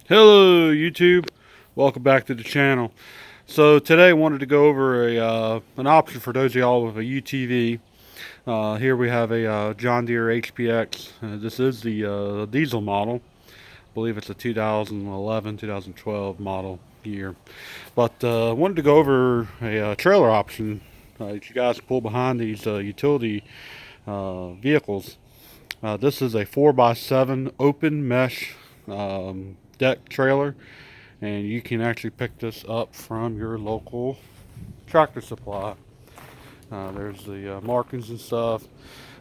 Hello YouTube, welcome back to the channel. So today I wanted to go over an option for those of y'all with a UTV. Here we have a John Deere HPX. This is the diesel model. I believe it's a 2011-2012 model year. But I wanted to go over a trailer option that you guys pull behind these utility vehicles. This is a 4x7 open mesh deck trailer, and you can actually pick this up from your local tractor supply. There's the markings and stuff.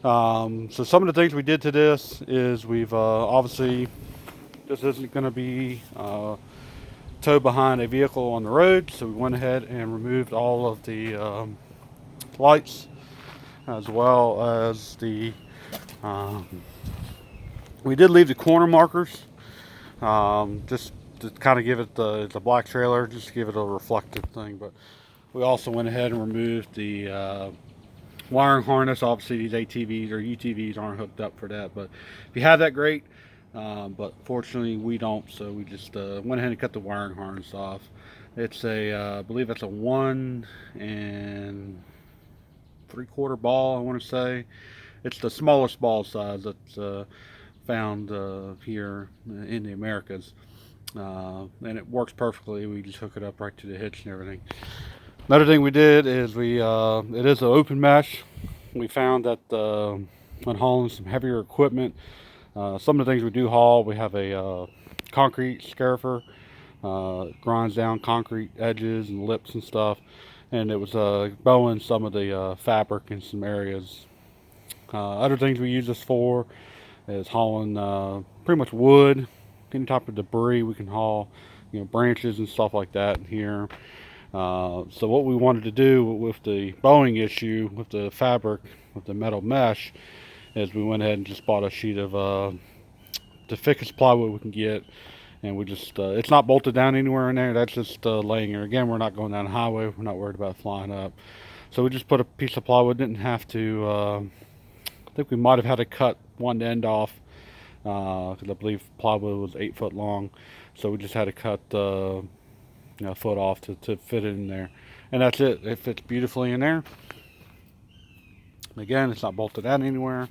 So some of the things we did to this is we've obviously, this isn't going to be towed behind a vehicle on the road, so we went ahead and removed all of the lights, as well as the we did leave the corner markers, just to kind of give it the black trailer, just to give it a reflective thing. But we also went ahead and removed the wiring harness. Obviously these ATVs or UTVs aren't hooked up for that, but if you have that, great. But fortunately we don't, so we just went ahead and cut the wiring harness off. It's a I believe it's a 1 3/4 ball, I want to say. It's the smallest ball size that's found here in the Americas, and it works perfectly. We just hook it up right to the hitch and everything. Another thing we did is it is an open mesh. We found that when hauling some heavier equipment, some of the things we do haul, we have a concrete scarifer, grinds down concrete edges and lips and stuff, and it was bowing some of the fabric in some areas. Other things we use this for is hauling pretty much wood, any type of debris we can haul, branches and stuff like that in here. So what we wanted to do with the bowing issue with the fabric, with the metal mesh, is we went ahead and just bought a sheet of the thickest plywood we can get, and we just it's not bolted down anywhere in there. That's just laying there. Again, we're not going down the highway, we're not worried about flying up, so we just put a piece of plywood. Didn't have to I think we might have had to cut one end off, because I believe plywood was 8 foot long, so we just had to cut a foot off to fit it in there, and that's it. It fits beautifully in there. Again, it's not bolted out anywhere.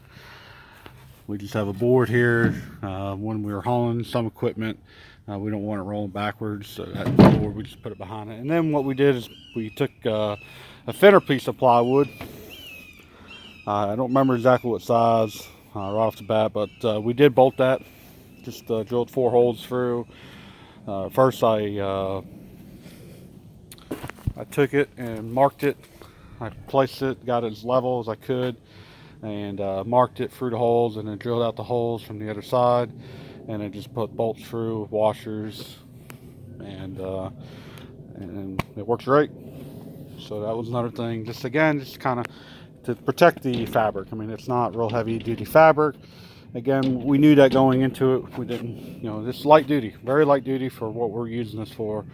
We just have a board here. When we were hauling some equipment, we don't want it rolling backwards, so that board, we just put it behind it. And then what we did is we took a thinner piece of plywood. I don't remember exactly what size right off the bat, but we did bolt that. Just drilled 4 holes through. First I took it and marked it. I placed it, got it as level as I could, and marked it through the holes, and then drilled out the holes from the other side, and then just put bolts through with washers, and it works great. So that was another thing. Just again, just kind of to protect the fabric. I mean, it's not real heavy duty fabric. Again, we knew that going into it. We didn't, this is light duty, very light duty for what we're using this for.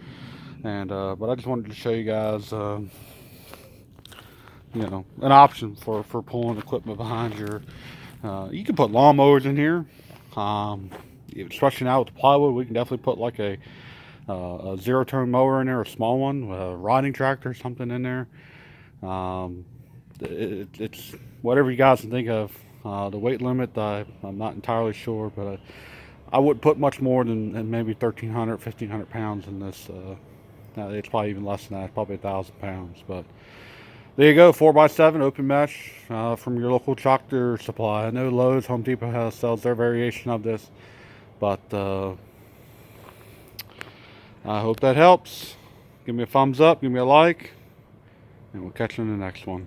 And but I just wanted to show you guys an option for pulling equipment behind your you can put lawnmowers in here, especially now with the plywood. We can definitely put like a 0-turn mower in there, a small one, a riding tractor or something in there. It's whatever you guys can think of. The weight limit, I'm not entirely sure, but I wouldn't put much more than maybe 1,300, 1,500 pounds in this. It's probably even less than that. It's probably 1,000 pounds. But there you go, 4x7 open mesh from your local tractor supply. I know Lowe's, Home Depot sells their variation of this, but I hope that helps. Give me a thumbs up, give me a like, and we'll catch you in the next one.